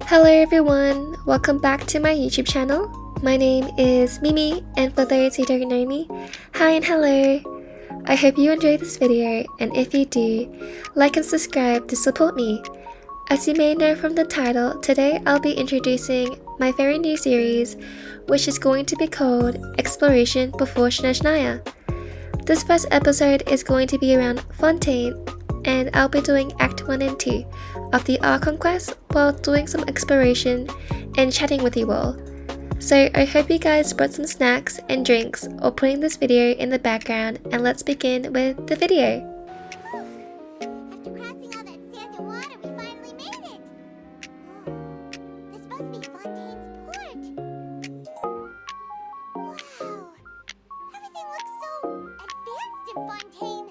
Hello everyone, welcome back to my YouTube channel. My name is Mimi, and for those who don't know me, hi and hello. I hope you enjoyed this video, and if you do, like and subscribe to support me. As you may know from the title, today I'll be introducing my very new series, which is going to be called Exploration Before Shnashnaya. This first episode is going to be around Fontaine, and I'll be doing Act 1 and 2 of the art conquest while doing some exploration and chatting with you all. So I hope you guys brought some snacks and drinks or putting this video in the background, and let's begin with the video. After crossing all that sand and water, we finally made it! This must be Fontaine's port! Wow! Everything looks so advanced in Fontaine!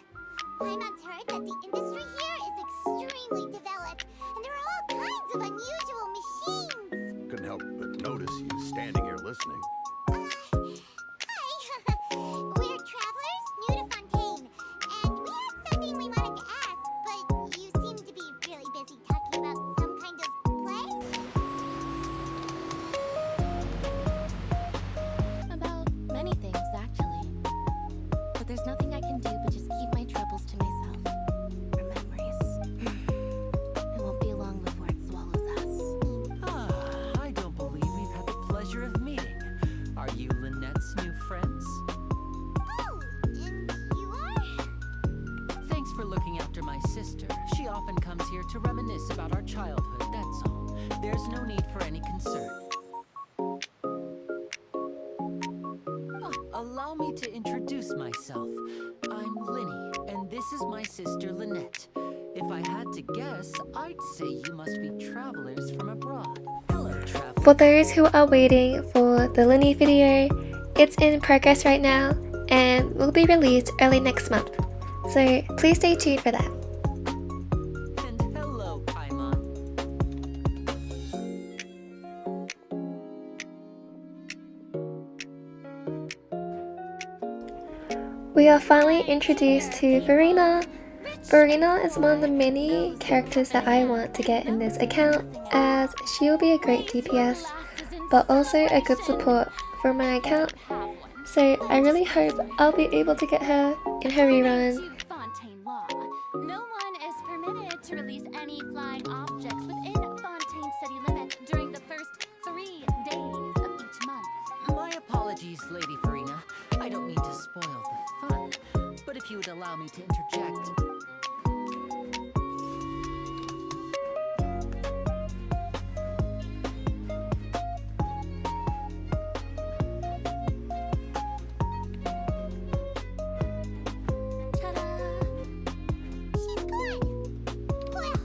Paimon's heard that the industry here is extremely developed, and there are all kinds of unusual machines! Couldn't help but notice you standing here listening. Hi! We're travelers new to Fontaine, and we had something we wanted to ask, but you seem to be really busy talking about some kind of play? About many things, actually. But there's nothing I can do but just keep my troubles to myself. Or memories. It won't be long before it swallows us. I don't believe we've had the pleasure of meeting. Are you Lynette's new friends? Oh, and you are? Thanks for looking after my sister. She often comes here to reminisce about our childhood, that's all. There's no need for any concern. Allow me to introduce myself. I'm Linny, and this is my sister Lynette. If I had to guess, I'd say you must be travelers from abroad. Hello, travelers. For those who are waiting for the Linny video, it's in progress right now and will be released early next month. So please stay tuned for that. And hello, Paimon. We are finally introduced to Verena. Verena is one of the many characters that I want to get in this account, as she will be a great DPS, but also a good support for my account. So I really hope I'll be able to get her in her rerun. Fontaine law. No one is permitted to release any flying objects within Fontaine city limits during the first 3 days of each month. My apologies, Lady Verena. I don't mean to spoil the fun, but if you would allow me to interject. She's gone! Well,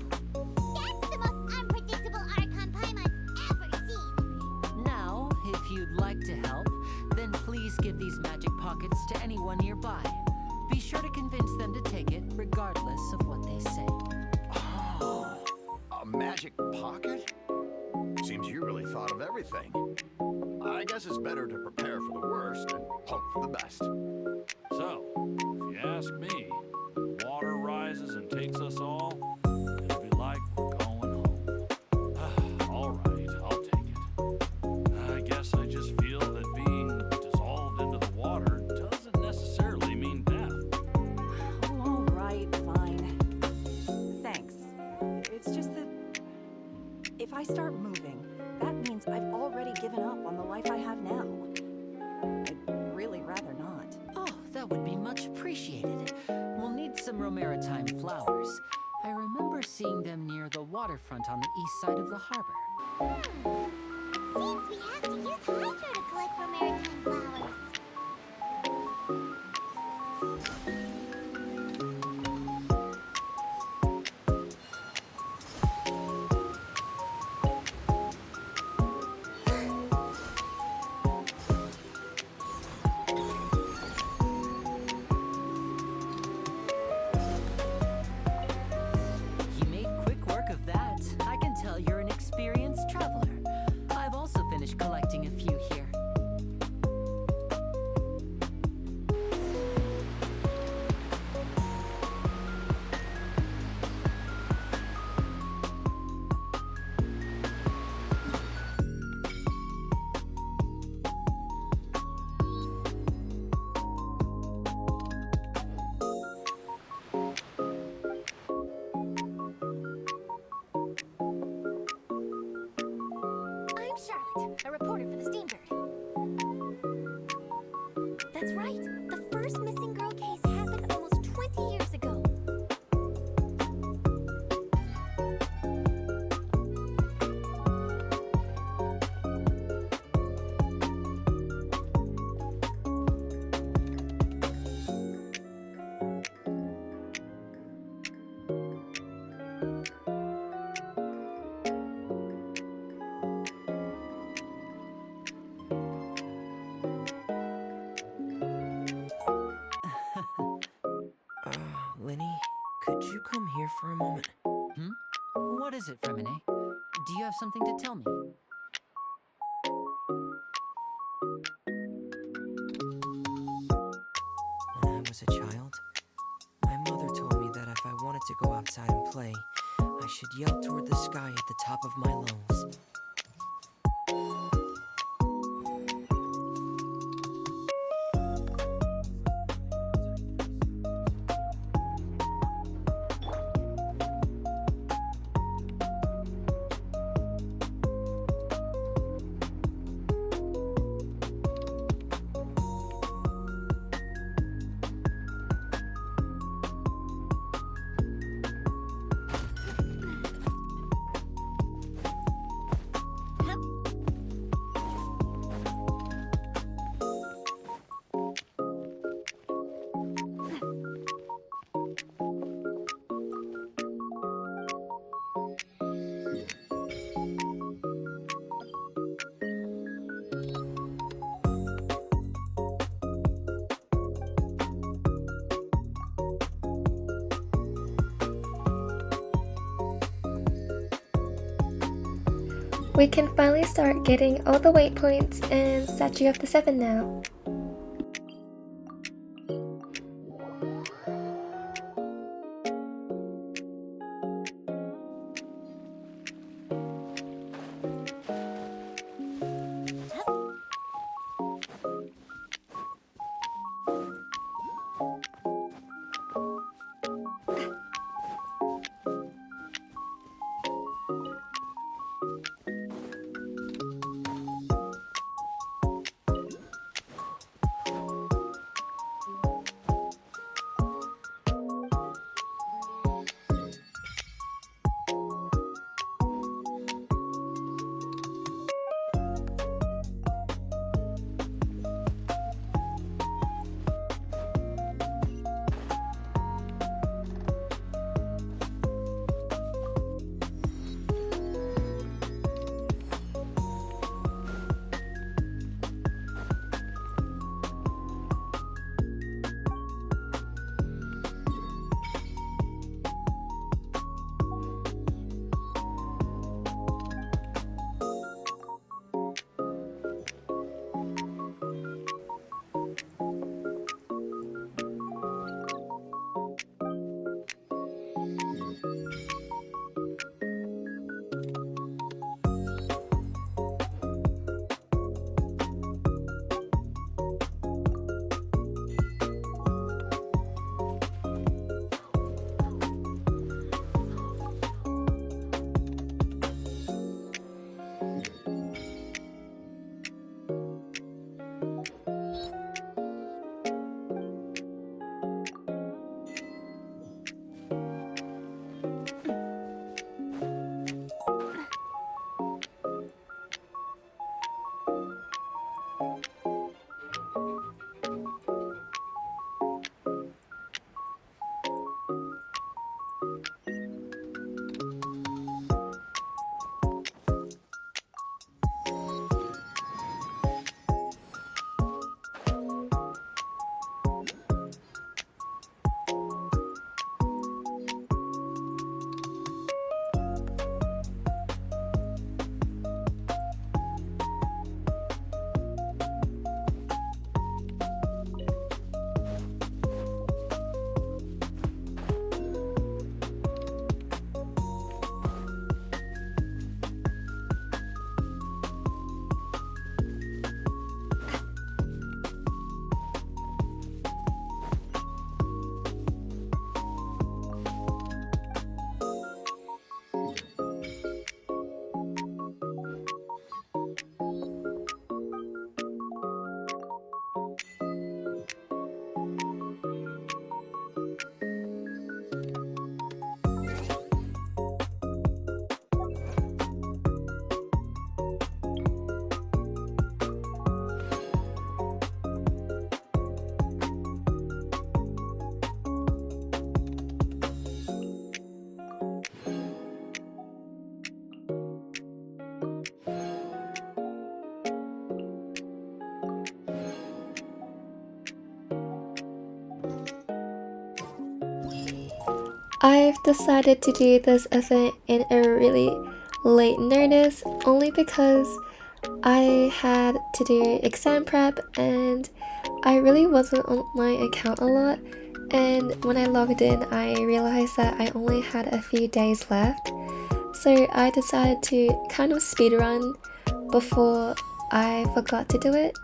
that's the most unpredictable Archon Paimon's ever seen! Now, if you'd like to help, then please give these magic pockets to anyone nearby. Be sure to convince them to take it, regardless of what they say. Oh, a magic pocket? Seems you really thought of everything. I guess it's better to prepare for the worst and hope for the best. So, if you ask me, when the water rises and takes us all, it'll be like we're going home. All right, I'll take it. I guess I just feel that being dissolved into the water doesn't necessarily mean death. All right, fine. Thanks. It's just that if I start moving, that means I've already given up on the life I have now. I'd really rather not. Oh, that would be much appreciated. We'll need some Romaritime flowers. I remember seeing them near the waterfront on the east side of the harbor. Seems we have to use Hydro to collect Romaritime flowers. You made quick work of that. I can tell you're an experienced traveler. I've also finished collecting a few here. a reporter for the Steambird. That's right. The first missing girl case happened almost 20 years ago. Lenny, could you come here for a moment? What is it, Fremine? Do you have something to tell me? When I was a child, my mother told me that if I wanted to go outside and play, I should yell toward the sky at the top of my lungs. We can finally start getting all the waypoints and Statue of the Seven now. I've decided to do this event in a really late notice only because I had to do exam prep and I really wasn't on my account a lot, and when I logged in I realized that I only had a few days left, so I decided to kind of speedrun before I forgot to do it.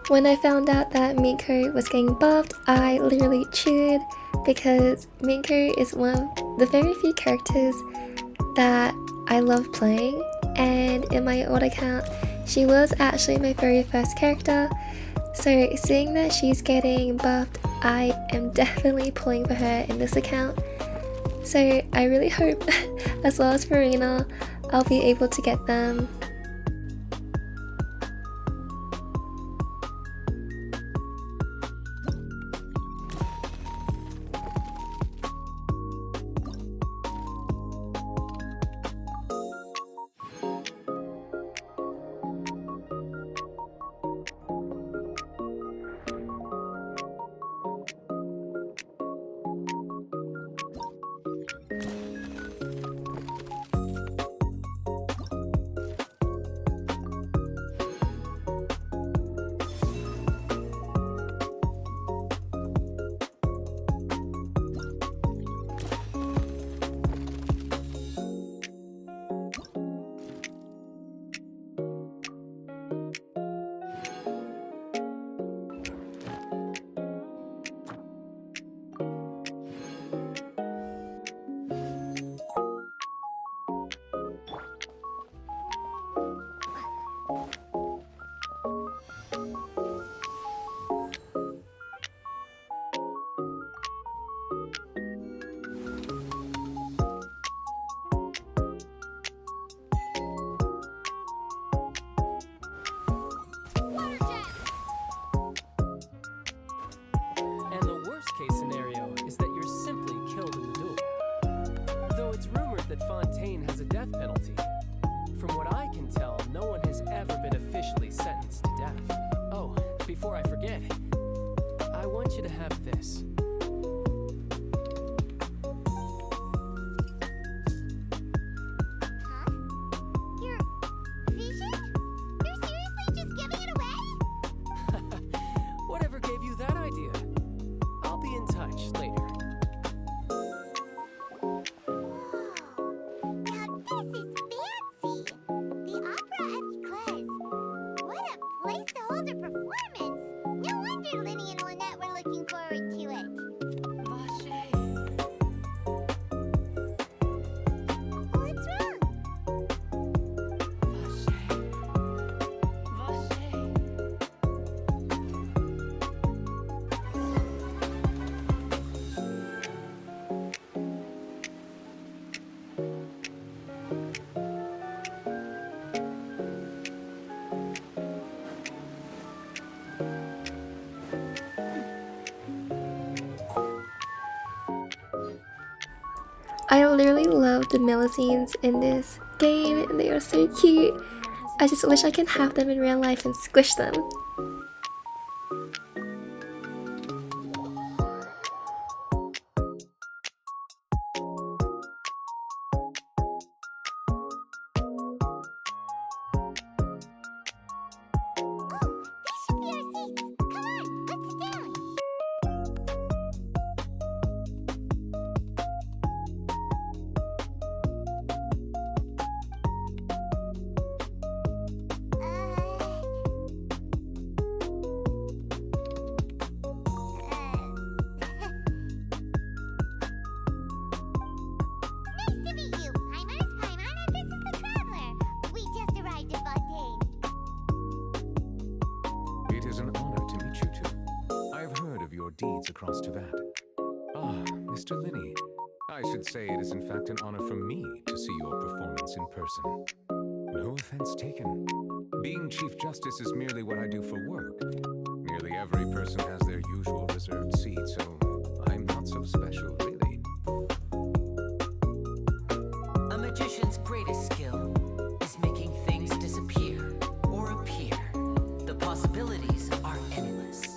When I found out that Miko was getting buffed, I literally cheated because Miko is one of the very few characters that I love playing, and in my old account she was actually my very first character, so seeing that she's getting buffed, I am definitely pulling for her in this account. So I really hope, as well as Marina, I'll be able to get them. And the worst case scenario is that you're simply killed in the duel. Though it's rumored that Fontaine has a death penalty. From what I can tell, no one has ever been officially sentenced to death. Oh, before I forget, I want you to have this. Huh? Your vision? You're seriously just giving it away? Whatever gave you that idea? I'll be in touch later. Whoa. Now this is fancy! The opera at ep1. What a place to hold a performance! No wonder Linny and Lynette were looking forward to it. What's wrong? I literally love the Melusines in this game, and they are so cute. I just wish I can have them in real life and squish them. Oh, these should be our seats. Come on, let's sit down. Nice to meet you. Paimon, and this is the Traveler. We just arrived in Fontaine. It is an honor to meet you two. I've heard of your deeds across Tavad. Ah, Mr. Linney. I should say it is in fact an honor for me to see your performance in person. No offense taken. Being Chief Justice is merely what I do for work. Nearly every person has their usual reserved seat, so I'm not so special, really. A magician's greatest skill is making things disappear or appear. The possibilities are endless.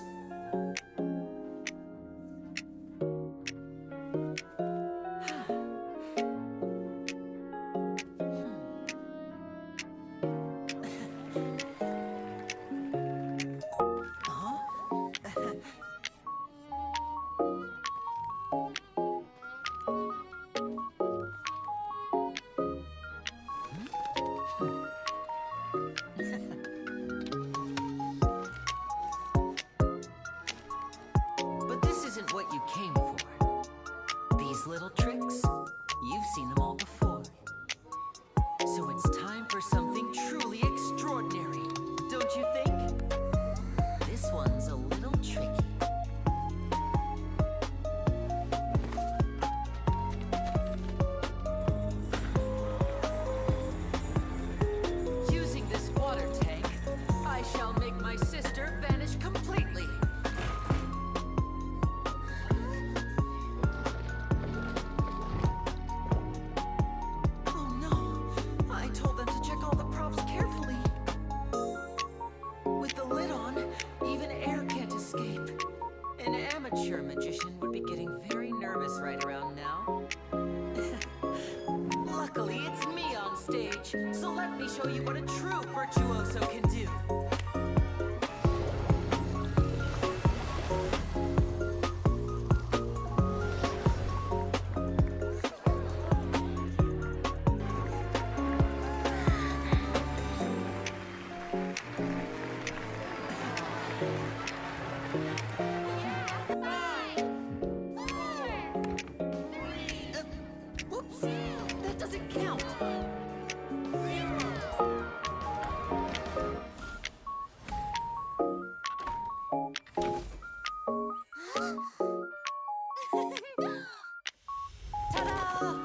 But this isn't what you came for. These little tricks, you've seen them all before. So it's time for something truly extraordinary, don't you think? This one's a little tricky. Using this water tank, I shall make my sister vanish completely. Oh no, I told them to check all the props carefully. With the lid on, even air can't escape. An amateur magician would be getting very nervous right around now. Luckily, it's me on stage, so let me show you what a true virtuoso can do. Whoops! That doesn't count! Ta-da!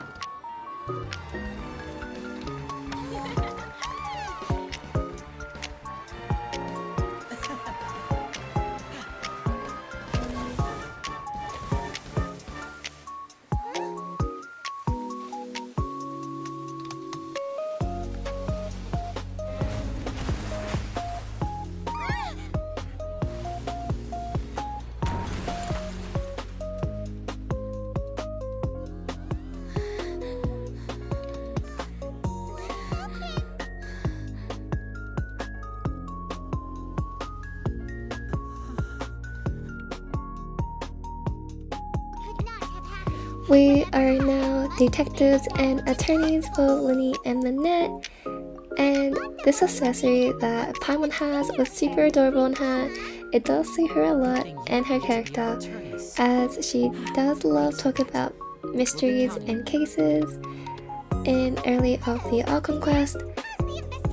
Could not have happened. We are now detectives and attorneys for Linny and Lynette, and this accessory that Paimon has was super adorable on her. It does suit her a lot and her character, as she does love talking about mysteries and cases in early of the Archon Quest.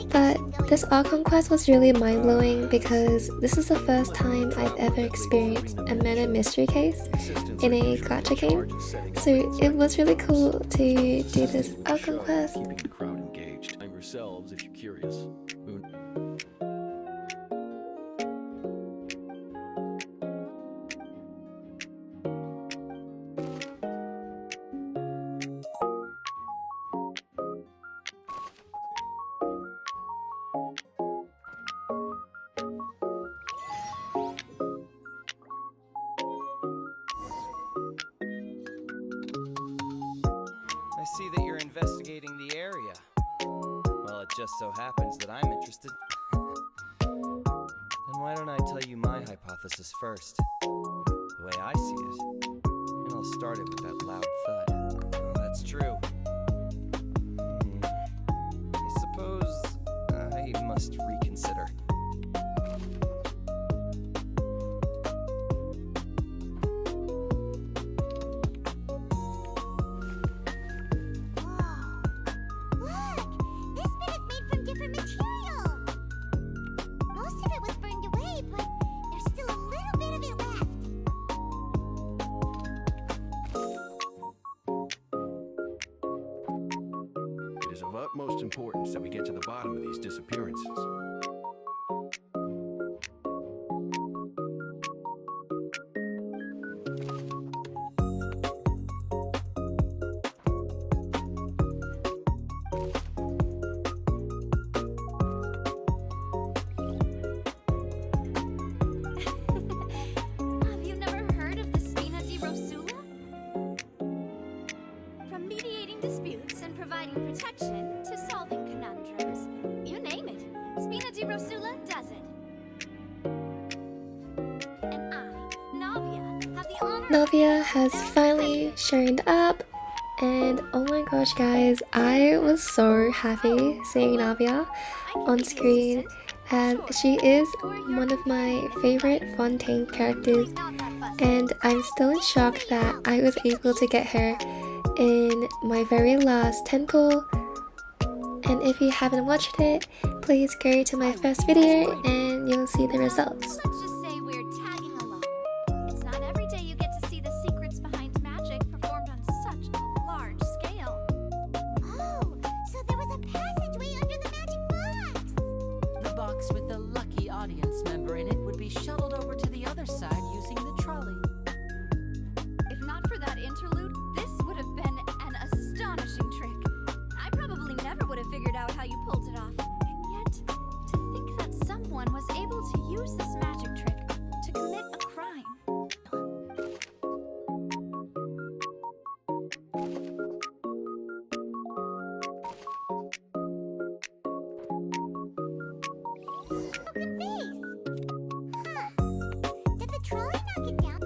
But this Archon Quest was really mind-blowing because this is the first time I've ever experienced a murder mystery case in a gacha game. So it was really cool to do this Archon Quest. Keeping the crowd engaged. Time yourselves if you're curious. investigating the area. Well, it just so happens that I'm interested. Then why don't I tell you my hypothesis first? The way I see it. And I'll start it with that loud thud. Oh, that's true. I suppose I must reconsider. It is of utmost importance that we get to the bottom of these disappearances. Have you never heard of the Spina di Rosula? From mediating disputes and providing protection to solving conundrums. You name it, Spina di Rosula does it. And I, Navia, have the honor Navia has finally showed up, and oh my gosh guys, I was so happy seeing Navia on screen, as she is one of my favorite Fontaine characters, and I'm still in shock that I was able to get her in my very last temple. And if you haven't watched it, please go to my first video and you'll see the results. Let's just say we're tagging along. It's not every day you get to see the secrets behind magic performed on such a large scale. Oh, so there was a passageway under the magic box! The box with the lucky audience member in it would be shuttled over to the other side using the trolley. If not for that interlude, this would have been an astonishing trick. I probably never would have figured out how you pulled it off. And yet, to think that someone was able to use this magic trick to commit a crime. Broken vase! Huh. Did the trolley knock it down?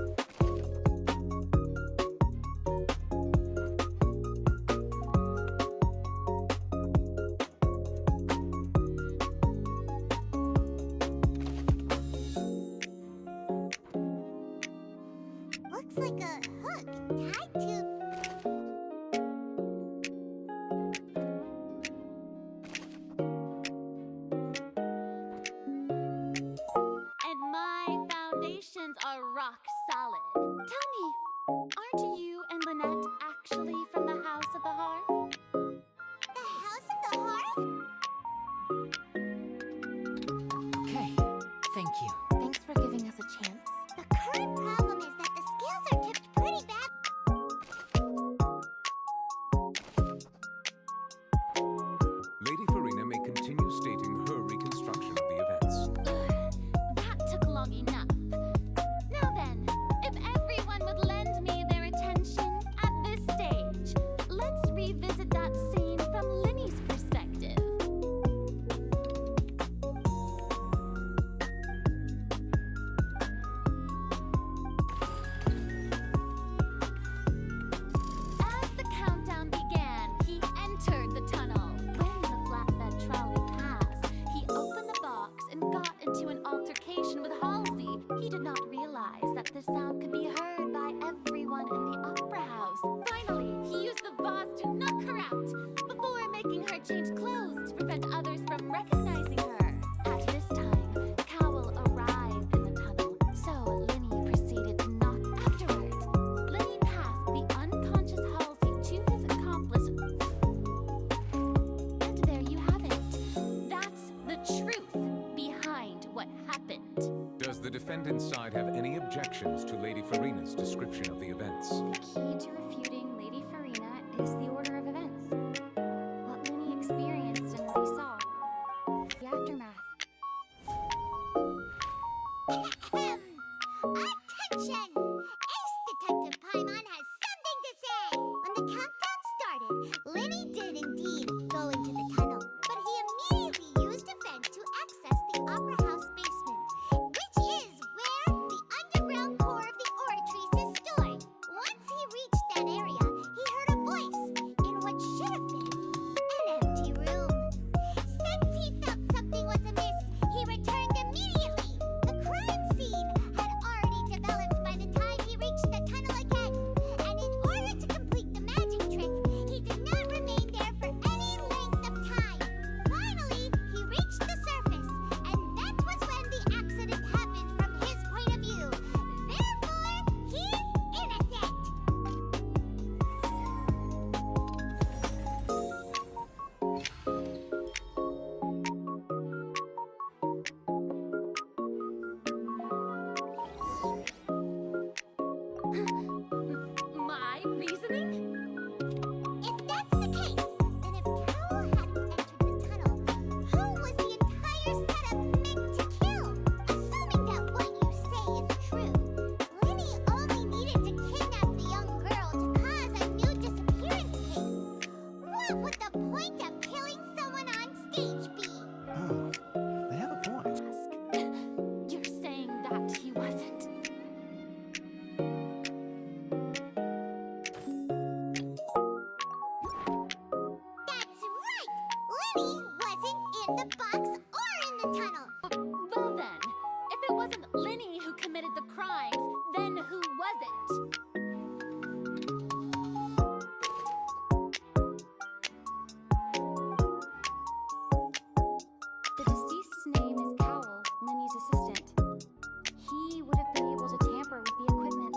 Looks like a hook tied to... And my foundations are rock solid. Tell me, aren't you and Lynette actually from the House of the Hearth? The House of the Hearth? Okay, thank you. Thanks for giving us a chance. The current problem is that the scales are tipped pretty bad. Lady Farina may continue stating her reconstruction of the events. That took long enough. Now then, if everyone would lend me their attention at this stage, let's revisit that scene from Linny's perspective. As the countdown began, he entered the tunnel. When the flatbed trolley passed, he opened the box and got into an altercation with Halsey. He did not realize that this sound could be heard by everyone in the opera house. Finally, he used the vase to knock her out before making her change clothes to prevent others from recognizing her. At this time, Cowell arrived in the tunnel, so Linny proceeded to knock afterward. Linny passed the unconscious Halsey to his accomplice. And there you have it. That's the truth behind what happened. Does the defendant's side have any objections to Lady Farina's description of the events? The key to refuting Lady Farina is the order of events. What Linny experienced and what he saw. The aftermath. Attention! Ace Detective Paimon has something to say! When the countdown started, Linny did is it? The deceased's name is Cowell, Lenny's assistant. He would have been able to tamper with the equipment.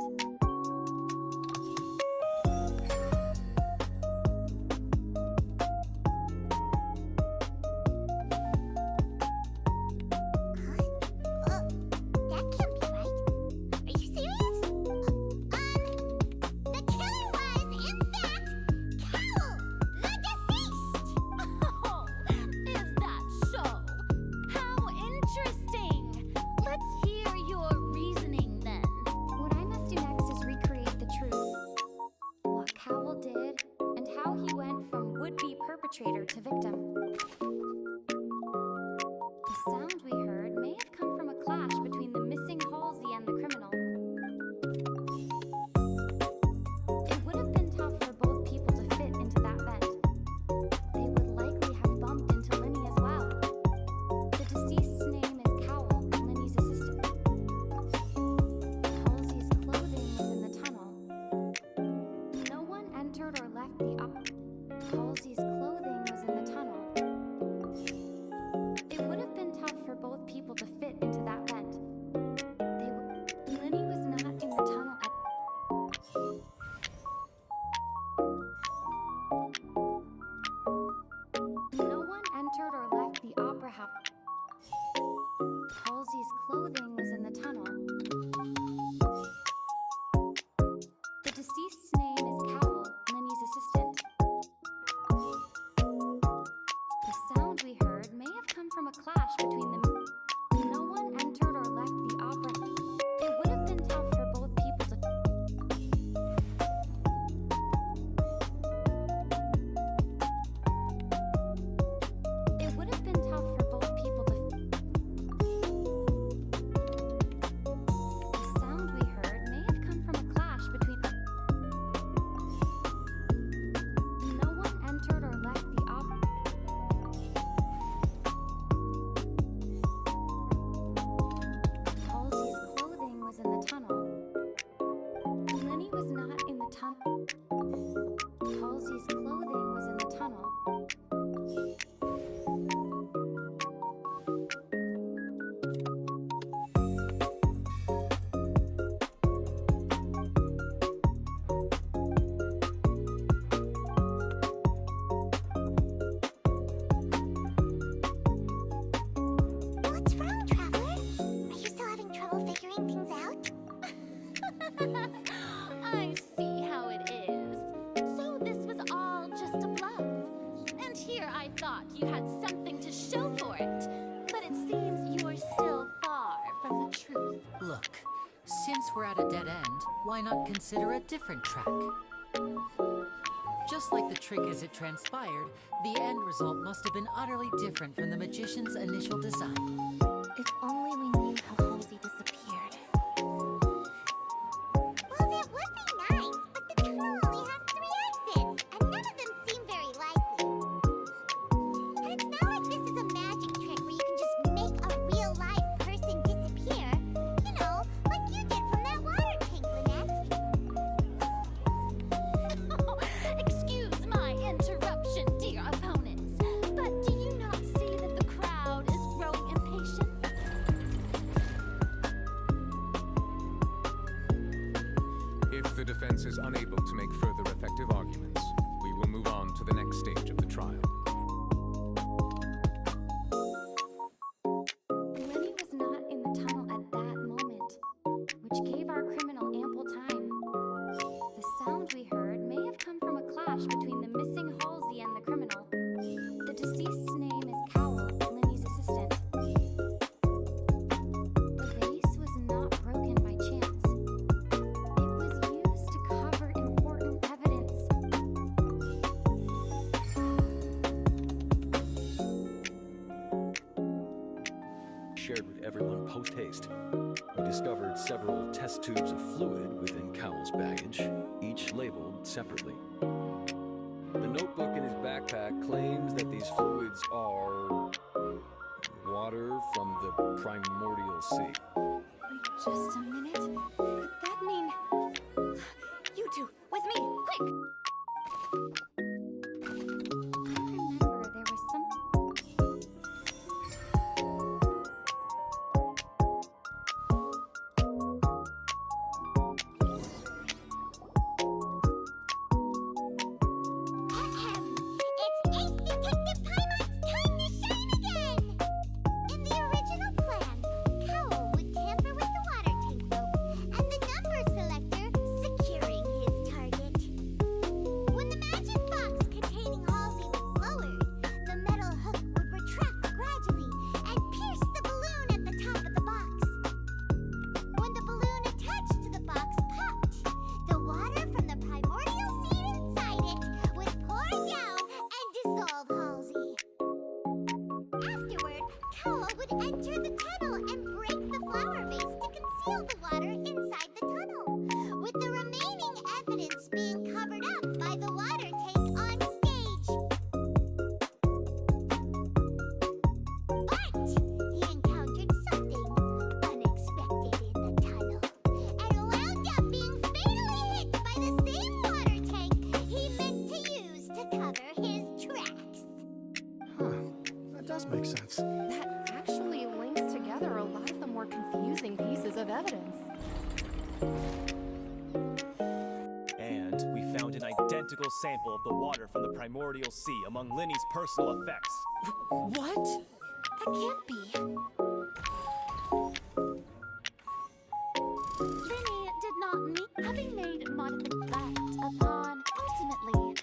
That can't be right. Are you serious? The killer was, in fact, Cowell, the deceased! Oh, is that so? How interesting! Let's hear your reasoning then. What I must do next is recreate the truth. What Cowell did, and how he went from would-be perpetrator to victim. The sound we heard may have come from a clash between the missing Halsey and the criminal. It would have been tough for both people to fit into that vent. They would likely have bumped into Lenny as well. The deceased's name is Cowell, Lenny's assistant. Halsey's clothing was in the tunnel. No one entered or left the up. Halsey's clothing was in the tunnel. It would have been tough for both people to fit into that vent. Lenny was not in the tunnel at. No one entered or left the opera house. Halsey's clothing was in the tunnel. The deceased's name is Cowell, Lenny's assistant. The sound we heard may have come from a clash between them. No one entered or left the opera. It would have been tough for both people to. It would have been tough for both people to. The sound we heard may have come from a clash between them. No one entered or left the opera. Halsey's clothing was in the tunnel. Lenny was not in the tunnel. Halsey's clothing was in the tunnel. What's wrong, Traveler? Are you still having trouble figuring things out? I see how it is. So this was all just a bluff. And here I thought you had something to show for it. But it seems you're still far from the truth. Look, since we're at a dead end, why not consider a different track? Just like the trick as it transpired, the end result must have been utterly different from the magician's initial design. If only we knew how Halsey disappeared. Well, that would be nice, but the tunnel only has 3 exits, and none of them seem very likely. And it's not like this is a magic trick where you can just make a real live person disappear. You know, like you did from that water tank, Lynette. Excuse my interruption, dear opponents. But do you not see that the crowd is growing impatient? If the defense is unable to make further effective arguments, we will move on to the next stage of the trial. Lenny was not in the tunnel at that moment, which gave our criminal ample time. The sound we heard may have come from a clash between the missing Halsey and the criminal. The deceased's name is Cowell, Lenny's assistant. The vase was not broken by chance. It was used to cover important evidence. Shared with everyone post-haste. We discovered several test tubes of fluid within Cowell's baggage, each labeled separately. The notebook in his backpack claims that these fluids are water from the primordial sea. Wait just a minute. Could that mean all the water inside the tunnel, with the remaining evidence being covered up by the water tank on stage. But he encountered something unexpected in the tunnel, and wound up being fatally hit by the same water tank he meant to use to cover his tracks. Huh. That does make sense. That actually links together a lot of the more confusing pieces of evidence. And we found an identical sample of the water from the primordial sea among Linny's personal effects. What? That can't be. Linny did not having made modest bet upon ultimately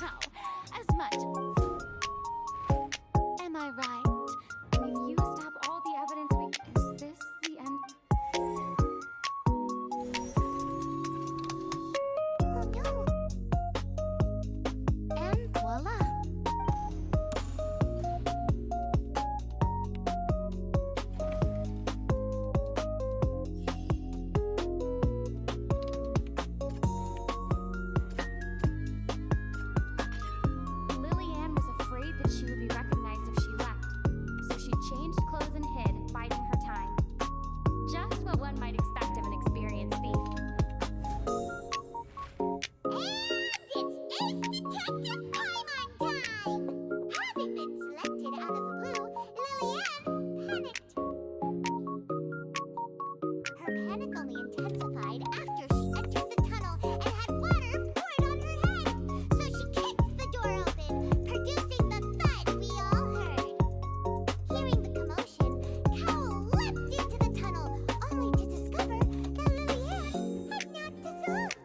now as much. Am I right? We've used up all the evidence is this the end? Oh no! And voila! Lillian was afraid that she would be recognized if she left, so she changed clothes and hid, biding her time. Just what one might expect of an experienced thief. And it's Ace Detective Paimon time! Having been selected out of the blue, Lillian panicked. Her panic only intensified after she entered the tunnel and had water poured on her head. So she kicked the door open, producing the thud we all heard. Hearing the commotion, Cowell leapt into the tunnel, only to discover that Lillian had not dissolved.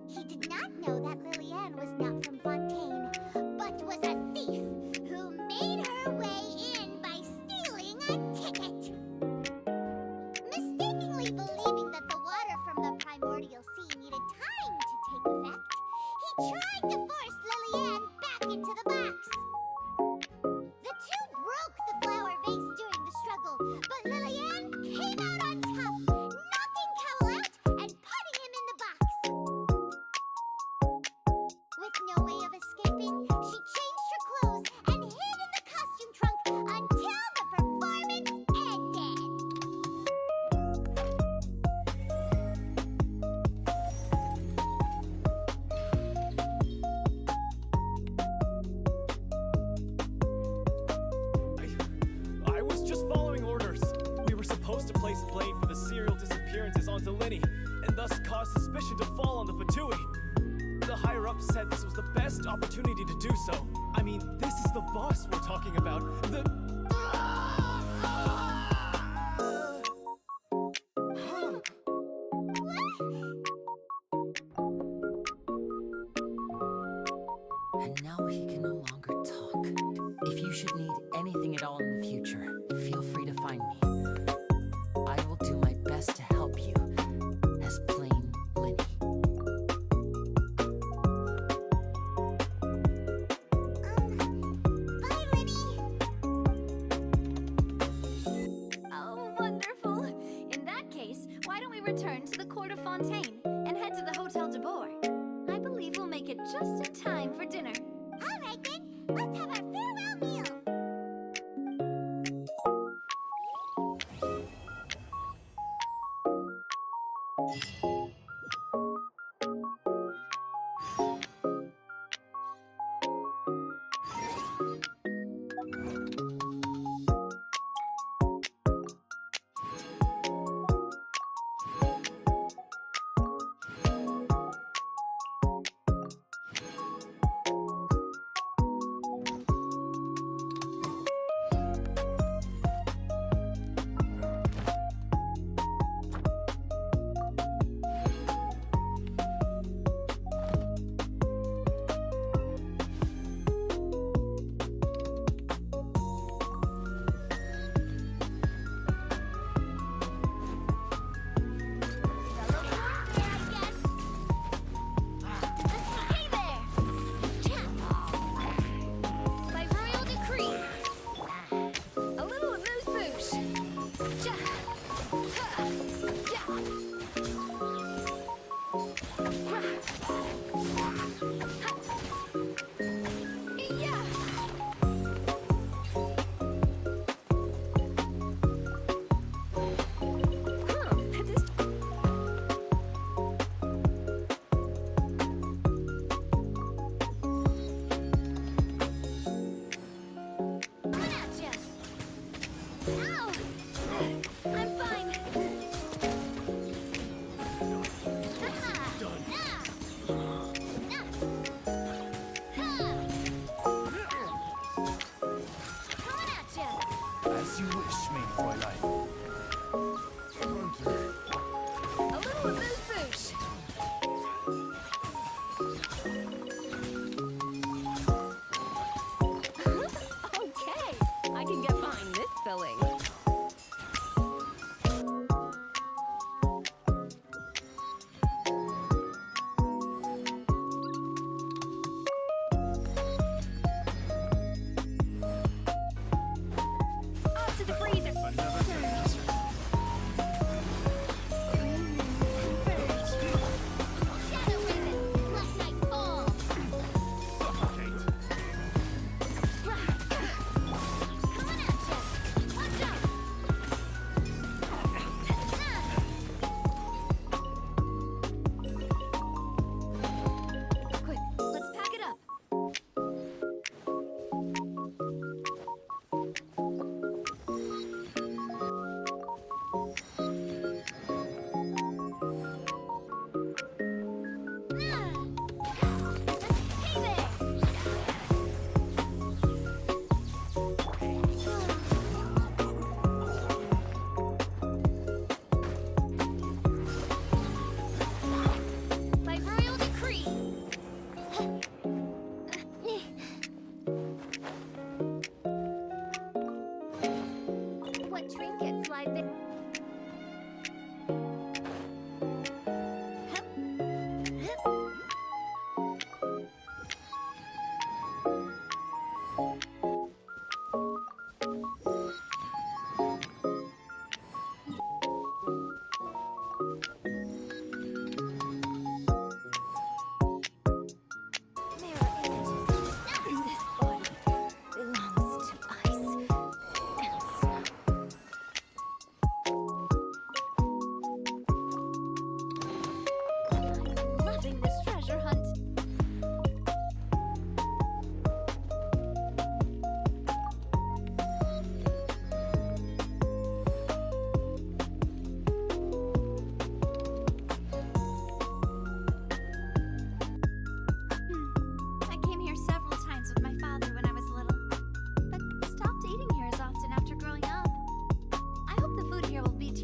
He did not know that Lillian was not from Fontaine, but was a thief who made her way in by stealing a ticket. Mistakenly believing that the water from the primordial sea needed time to take effect, he tried to force Lillian back into the box. The two broke the flower vase during the struggle, but Lillian came out on top, knocking Cowell out and putting him in the box. With no way of escaping, she changed her clothes and hid in the costume trunk until the performance ended. I was just following orders. We were supposed to place blame for the serial disappearances onto Linny, and thus cause suspicion to fall on the Fatui. The higher-ups said this was the best opportunity to do so. I mean, this is the boss we're talking about. And now he can no longer talk. If you should need anything at all in the future, feel free to find me. I will do my best to help you, as plain Linny. Bye, Linny. Oh, wonderful! In that case, why don't we return to the court of Fontaine and head to the Hotel de Boer? I believe we'll make it just in time for dinner. All right then, let's have our farewell meal.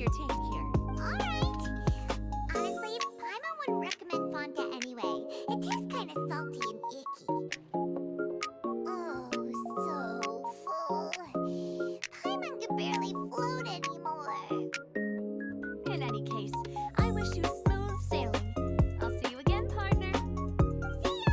your tank here. Alright. Honestly, Paimon wouldn't recommend Fonta anyway. It tastes kind of salty and icky. Oh, so full. Paimon can barely float anymore. In any case, I wish you smooth sailing. I'll see you again, partner. See ya!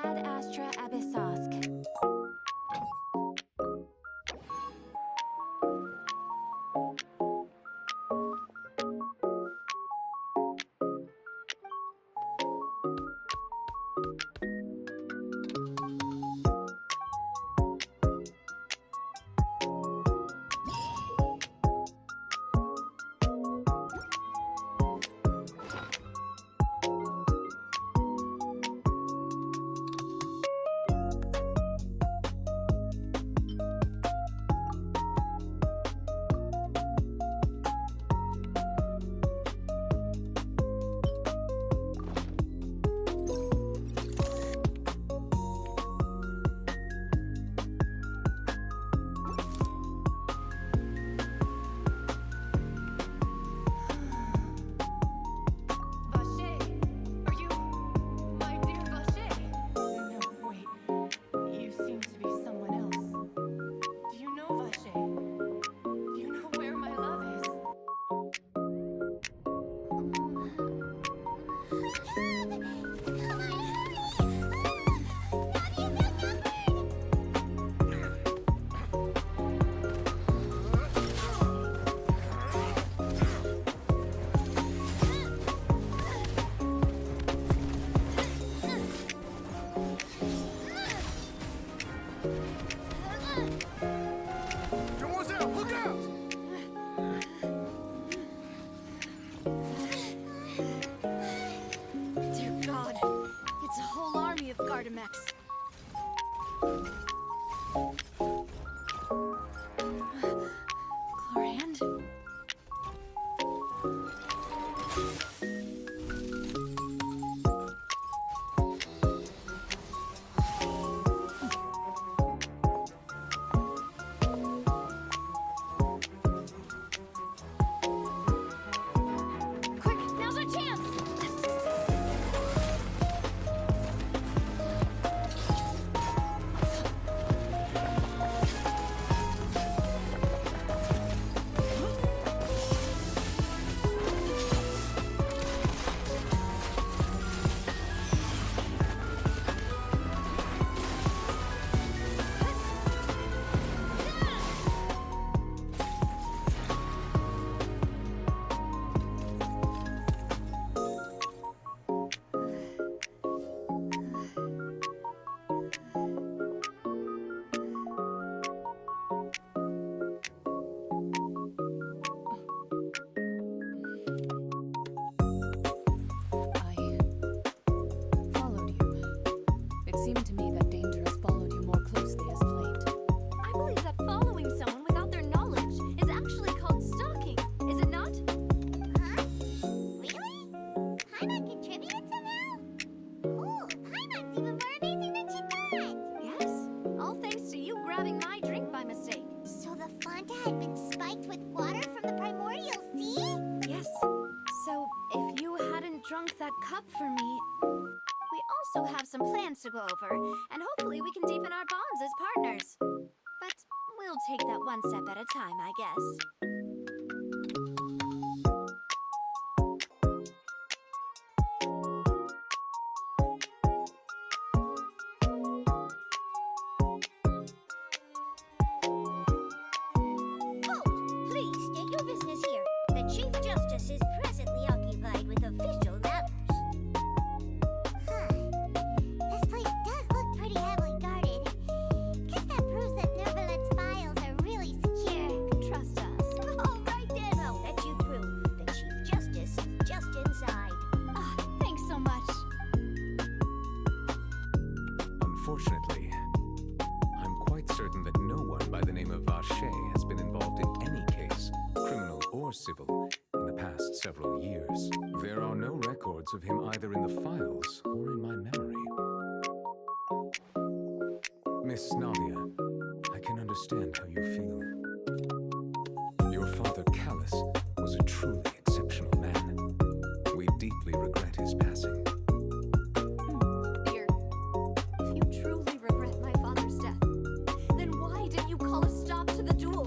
Ad Astra Abyssosk. Vache, are you my dear Vache? No, wait. You seem to be someone else. Do you know Vache? Do you know where my love is? Come on, hurry! Navi's outnumbered! Doors out! Look out! Dear God, it's a whole army of Gardamex. Chlorand? Quick, now's our chance! I followed you. It seemed to me that danger has followed you more closely as of late. I believe that following someone without their knowledge is actually called stalking, is it not? Huh? Really? Paimon contributed somehow? Cool, Paimon's even more amazing than she thought! Yes, all thanks to you grabbing my drink by mistake. So the Fonta had been spiked with water from the primordial sea? Yes, so if you hadn't drunk that cup for me, we also have some plans to go over, and hopefully we can deepen our bonds as partners. But we'll take that one step at a time, I guess. Halt! Please state your business here. The Chief Justice is presently occupied with official matters. Huh. This place does look pretty heavily guarded. Guess that proves that Nervalet's files are really secure. Trust us. All right then. I'll let you through. The Chief Justice is just inside. Thanks so much. Unfortunately, civil in the past several years. There are no records of him either in the files or in my memory. Miss Navia, I can understand how you feel. Your father, Callus, was a truly exceptional man. We deeply regret his passing. Dear, if you truly regret my father's death, then why didn't you call a stop to the duel?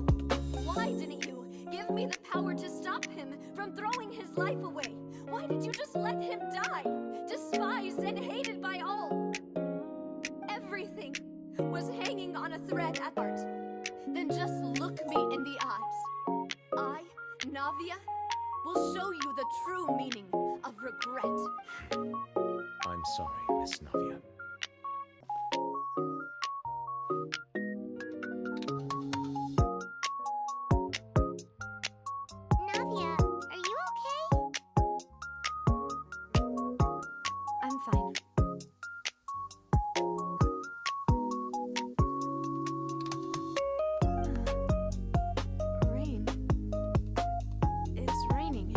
Why didn't you give me the power to stop him from throwing his life away? Why did you just let him die, despised and hated by all? Everything was hanging on a thread at heart. Then just look me in the eyes. I, Navia, will show you the true meaning of regret. I'm sorry, Miss Navia. Navia, are you okay? I'm fine. Rain. It's raining.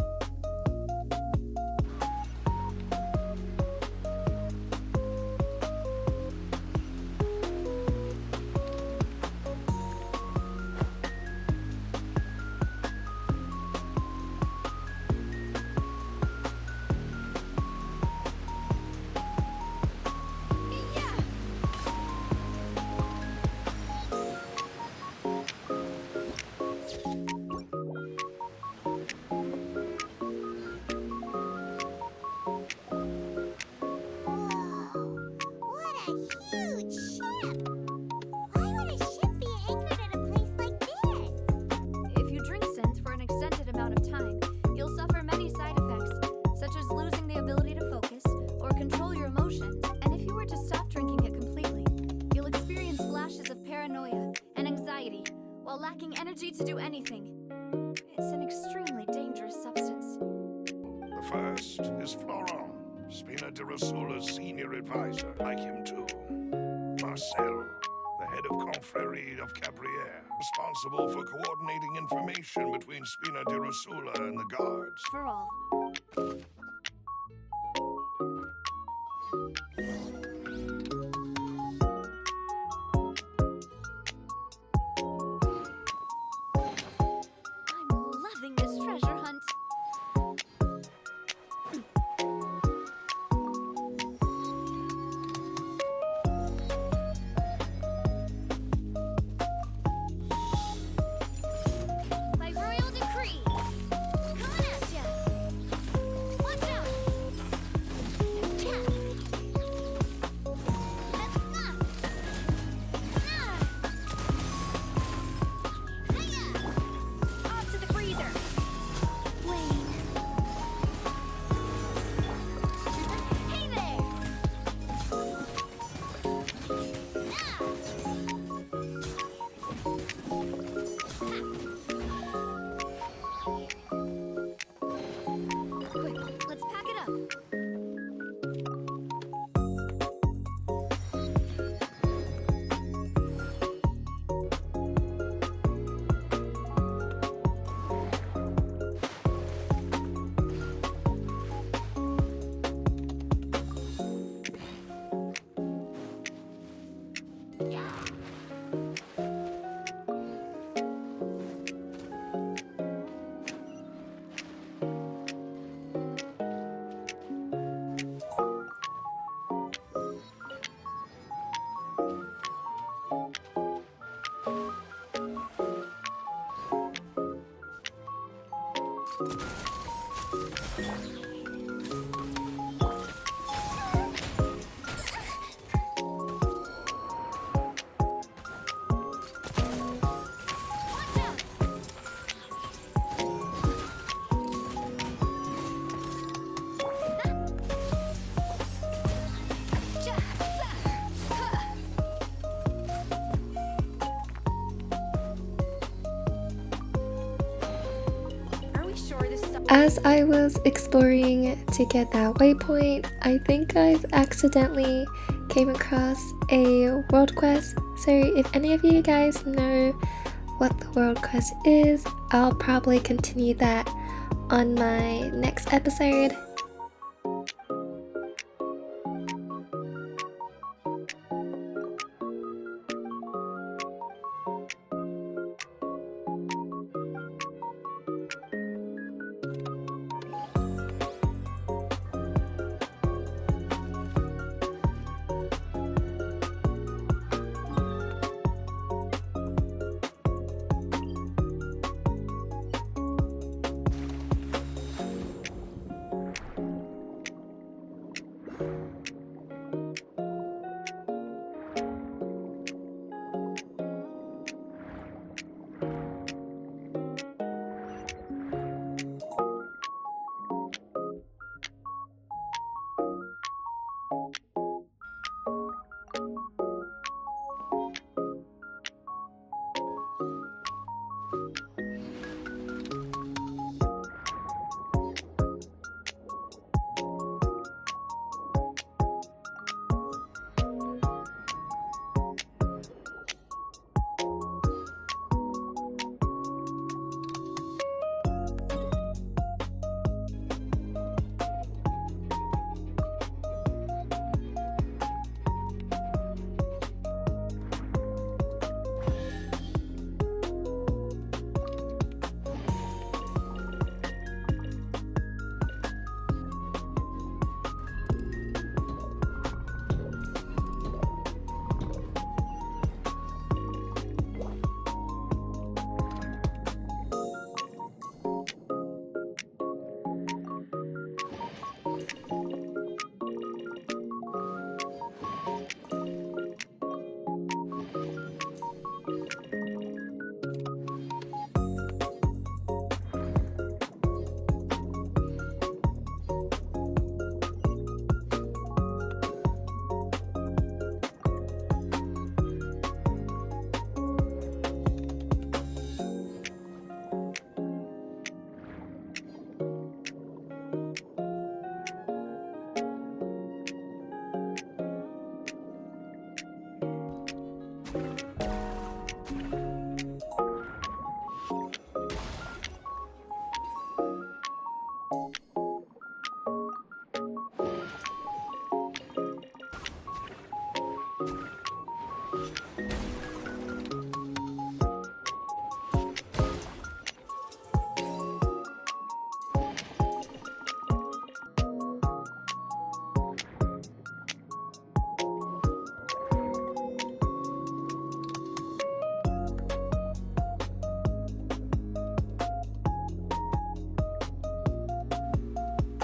Whoa, what a huge ship! Why would a ship be anchored at a place like this? If you drink synth for an extended amount of time, you'll suffer many side effects, such as losing the ability to focus or control your emotions. And if you were to stop drinking it completely, you'll experience flashes of paranoia and anxiety while lacking energy to do anything. It's an extremely dangerous substance. The first is Florent, Spina de Rosula's senior advisor, like him too. Marcel, the head of Confrérie of Cabriere, responsible for coordinating information between Spina de Rosula and the guards. For all. I'm loving this treasure hunt. By royal decree, coming at ya. Watch out. Yeah. Let's go. Hiya. Off to the freezer. Wayne. Hey there. Quick, let's pack it up. As I was exploring to get that waypoint, I think I've accidentally came across a world quest. So if any of you guys know what the world quest is. I'll probably continue that on my next episode.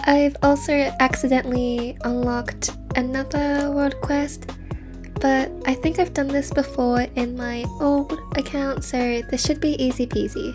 I've also accidentally unlocked another world quest, but I think I've done this before in my old account, so this should be easy peasy.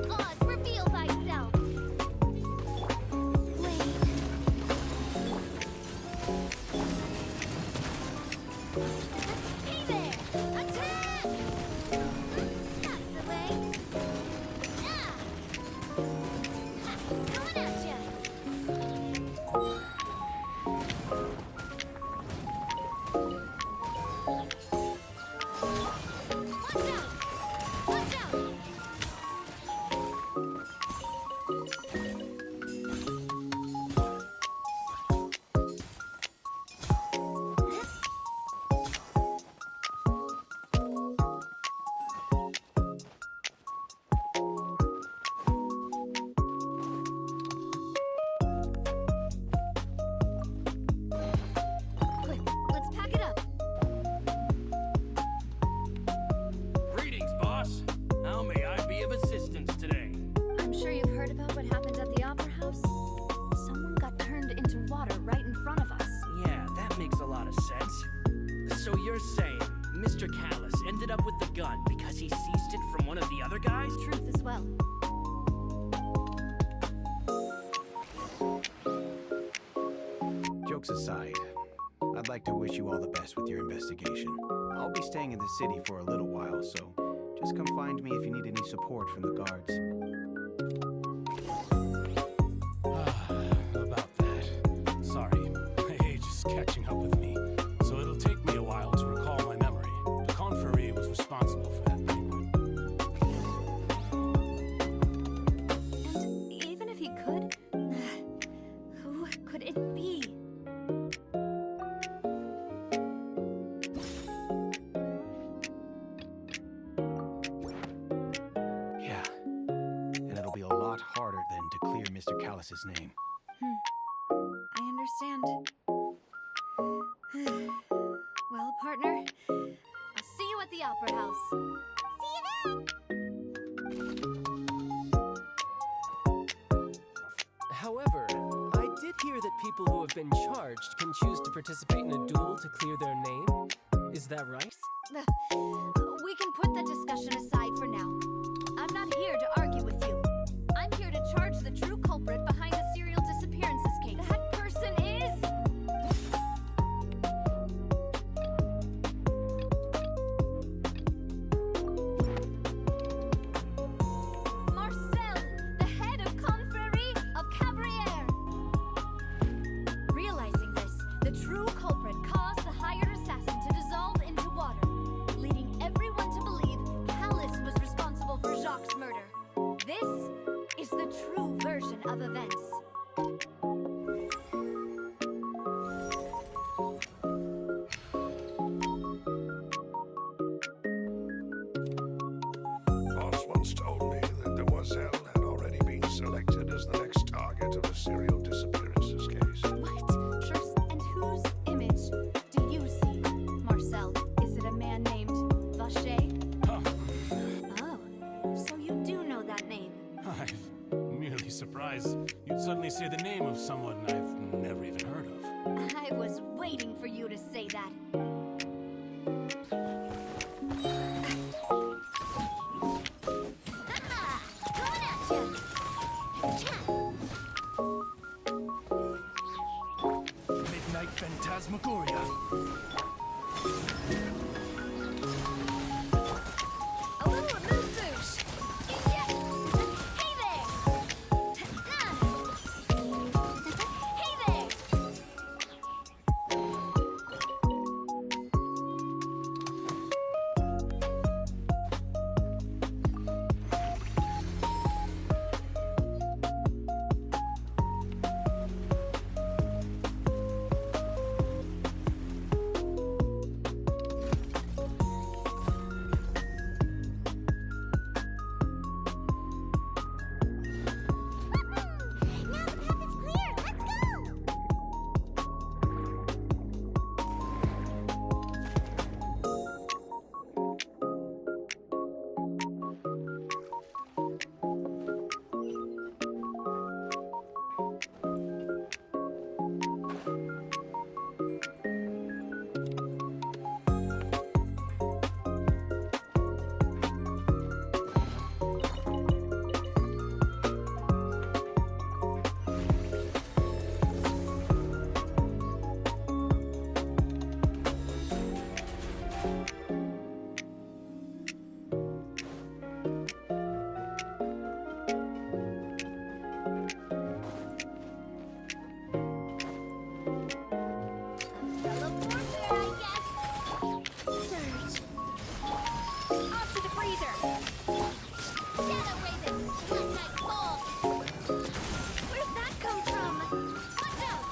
Oz, reveal thyself. Hey there! Attack! That's the way. Yeah! Ha, coming at ya! Watch out! Watch out! Quick, let's pack it up. Greetings, boss. How may I be of assistance today? I'm sure you've heard about what happened at the Opera House. Someone got turned into water right in front of us. Yeah, that makes a lot of sense. So you're saying Mr. Callus ended up with the gun because he seized it from one of the other guys? Truth as well. Jokes aside, I'd like to wish you all the best with your investigation. I'll be staying in the city for a little while, so just come find me if you need any support from the guards. About that. Sorry, my age is catching up with me, so it'll take me a while to recall my memory. The Confrérie was responsible for that banquet. And even if he could, who could it be? Yeah, and it'll be a lot harder than to clear Mr. Callus's name. I understand. Well, partner, I'll see you at the Opera House. See you then! However, I did hear that people who have been charged can choose to participate in a duel to clear their name. Is that right? We can put that discussion aside for now. I'm not here to argue with you. I'm here to charge the true culprit behind the serial disappearances case. That person is... Marcel, the head of Confrérie of Cabrières. Realizing this, the true culprit caused the hired assassin to dissolve into water, leading everyone to believe Callus was responsible for Jacques' murder. This is the true version of events. Boss once told me that Demoiselle had already been selected as the next target of a serial disappearances case. What? And whose image do you see, Marcel? Is it a man named Vacher? Oh, so you do know that name. I'm merely surprised you'd suddenly say the name of someone I've never even heard of. I was waiting for you to say that. Coming at ya! Midnight Phantasmagoria. A little remove boosh! Yeah! Hey there! Hey there! Surge. Off to the freezer. Shadow Raven, one night ball. Where'd that come from? Watch out!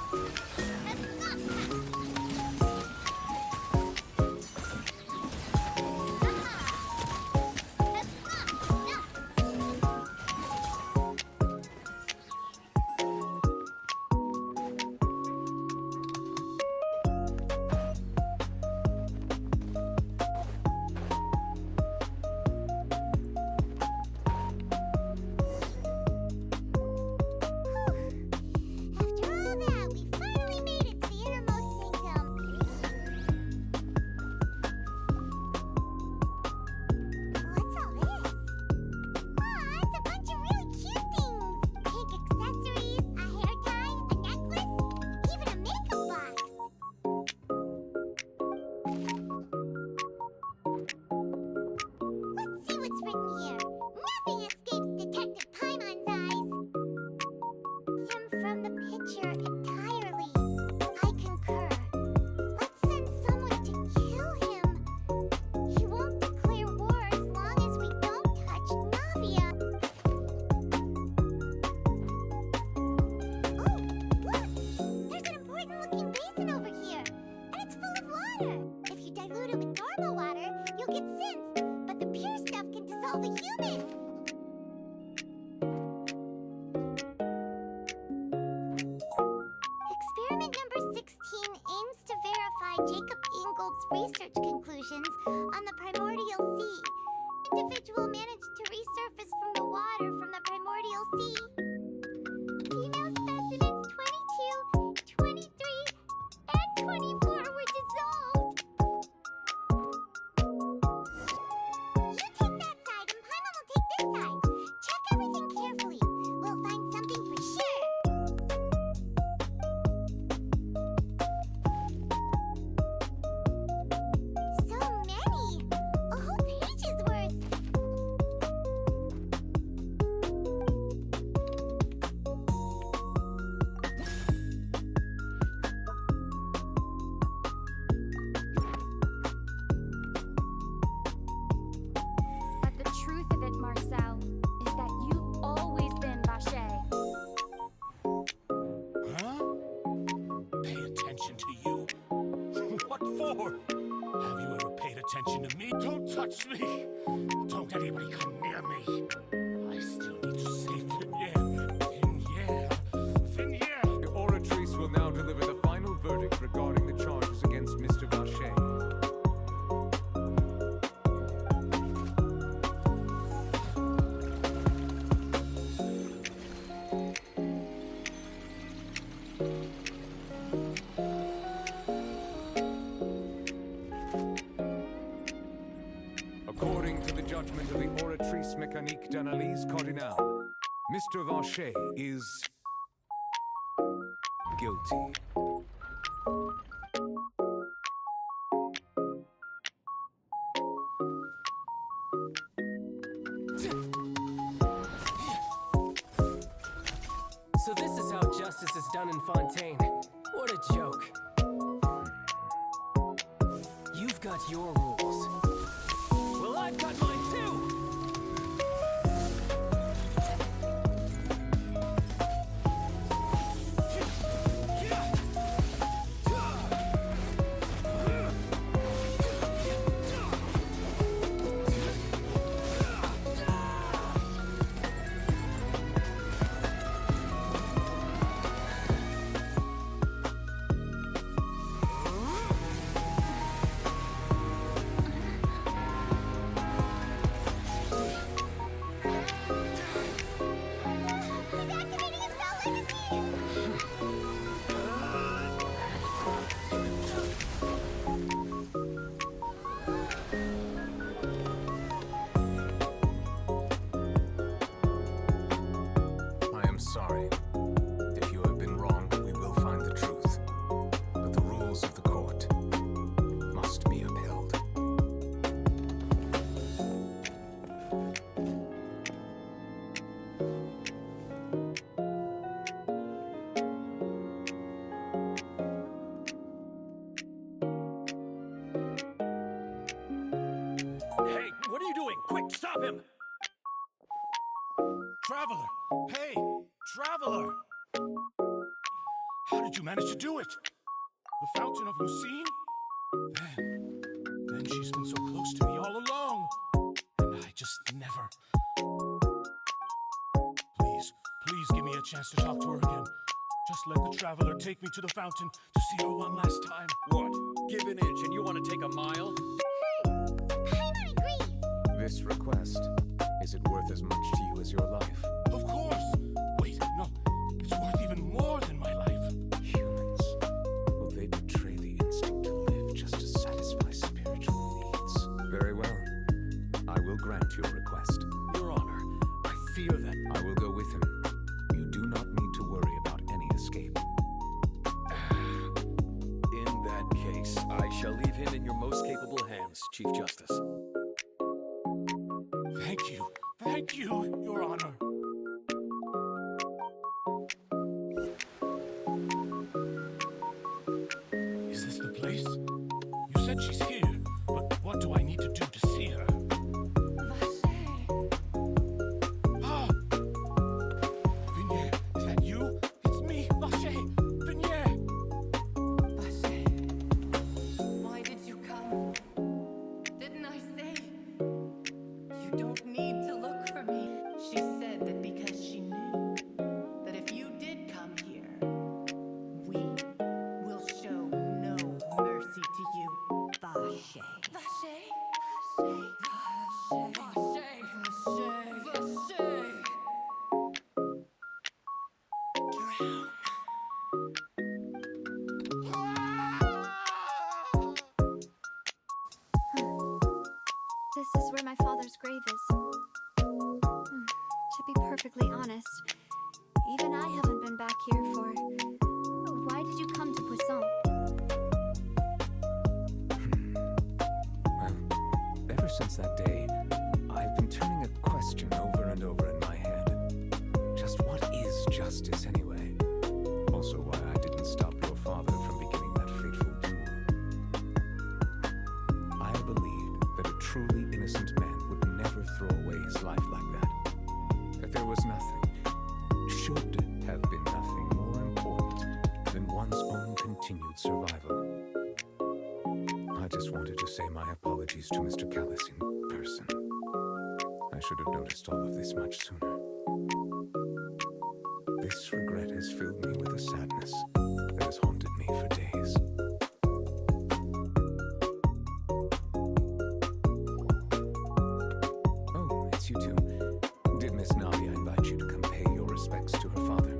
After all that, we finally made it to the innermost sanctum. What's all this? Aw, it's a bunch of really cute things. Pink accessories, a hair tie, a necklace, even a makeup box. Let's see what's written here. Nothing escapes Detective Paimon's eyes. Him from the picture entirely. I concur. Let's send someone to kill him. He won't declare war as long as we don't touch Navia. Oh, look! There's an important looking basin over here. And it's full of water. If you dilute it with normal water, you'll get synth. But the pure stuff can dissolve a human. Experiment number 16 aims to verify Jacob Ingold's research conclusions on the primordial sea. Individual managed to resurface from the water from the primordial sea. Female specimens 22, 23, and 24 were dissolved. You take that side and Paimon will take this side. Check everything carefully. We'll find something for sure. So many! A whole page's worth! But the truth of it, Marcel, is that you've always been Vache. Huh? Pay attention to you? What for? Have you ever paid attention to me? Don't touch me! Don't anybody come near me! I still need to say Finnier. The Oratrice will now deliver the final verdict regarding the charges against Mr. Vache. According to the judgment of the Oratrice Mécanique d'Analyse Cardinale, Mr. Vache is guilty. So this is how justice is done in Fontaine. What a joke. You've got your rules. Well, I've got mine too! him! Traveler! Hey! Traveler! How did you manage to do it? The Fountain of Lucine? Then she's been so close to me all along. And I just never... Please give me a chance to talk to her again. Just let the Traveler take me to the fountain to see her one last time. What? Give an inch and you want to take a mile? Paimon agrees. This request, is it worth as much to you as your life? Of course! Wait, no. It's worth even more than my life. Humans. Will they betray the instinct to live just to satisfy spiritual needs? Very well. I will grant your request. Your Honor, I fear that... I will go with him. You do not need to worry about any escape. In that case, I shall leave him in your most capable hands, Chief Justice. Thank you, Your Honor. Is this the place? You said she's here, but what do I need to do to see her? Ah! Vignette, is that you? It's me, Vache! Vignette! Vache, why did you come? Didn't I say? You don't need to look for me. She said that because she knew that if you did come here, we will show no mercy to you, Vache. Vache? Drown. This is where my father's grave is. To be perfectly honest, even I haven't been back here for... Why did you come to Poisson? Well, ever since that day, I've been turning a question over and over in my head. Just what is justice anyway? Also why I didn't stop your father from beginning that fateful duel. I believed that a truly innocent man would never throw away his life like that. That there was nothing, should have been nothing more important than one's own continued survival. I just wanted to say my apologies to Mr. Callis in person. I should have noticed all of this much sooner. This regret has filled me with a sadness that has haunted me for days. Oh, it's you two. Did Miss Nadia invite you to come pay your respects to her father?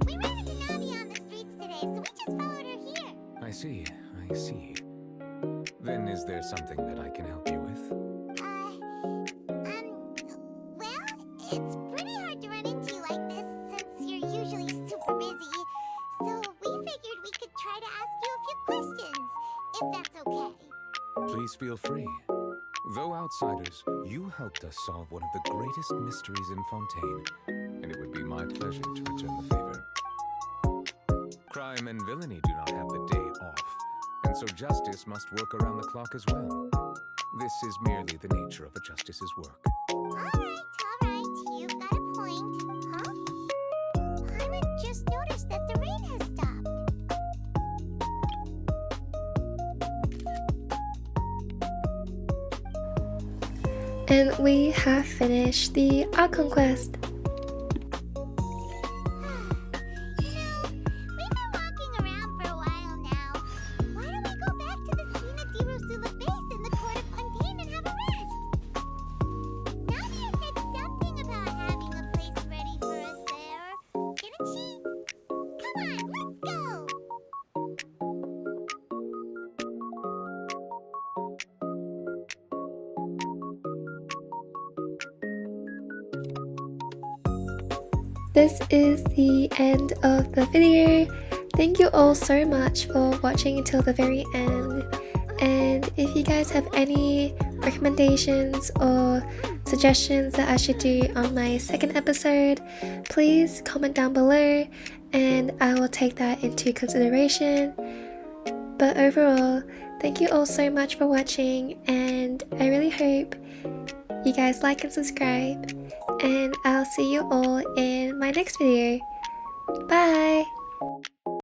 We ran into Navi on the streets today, so we just followed her here. I see. Then is there something that I can help you with? Well, it's pretty hard to run into you like this since you're usually super busy. So we figured we could try to ask you a few questions, if that's okay. Please feel free. Though outsiders, you helped us solve one of the greatest mysteries in Fontaine, and it would be my pleasure to return the favor. Crime and villainy do not have the day off, and so justice must work around the clock as well. This is merely the nature of a justice's work. Alright, you've got a point, huh? Paimon just noticed that the rain has stopped. And we have finished the art conquest. This is the end of the video. Thank you all so much for watching until the very end. And if you guys have any recommendations or suggestions that I should do on my second episode, please comment down below and I will take that into consideration. But overall, thank you all so much for watching, and I really hope you guys like and subscribe, and I'll see you all in my next video. Bye!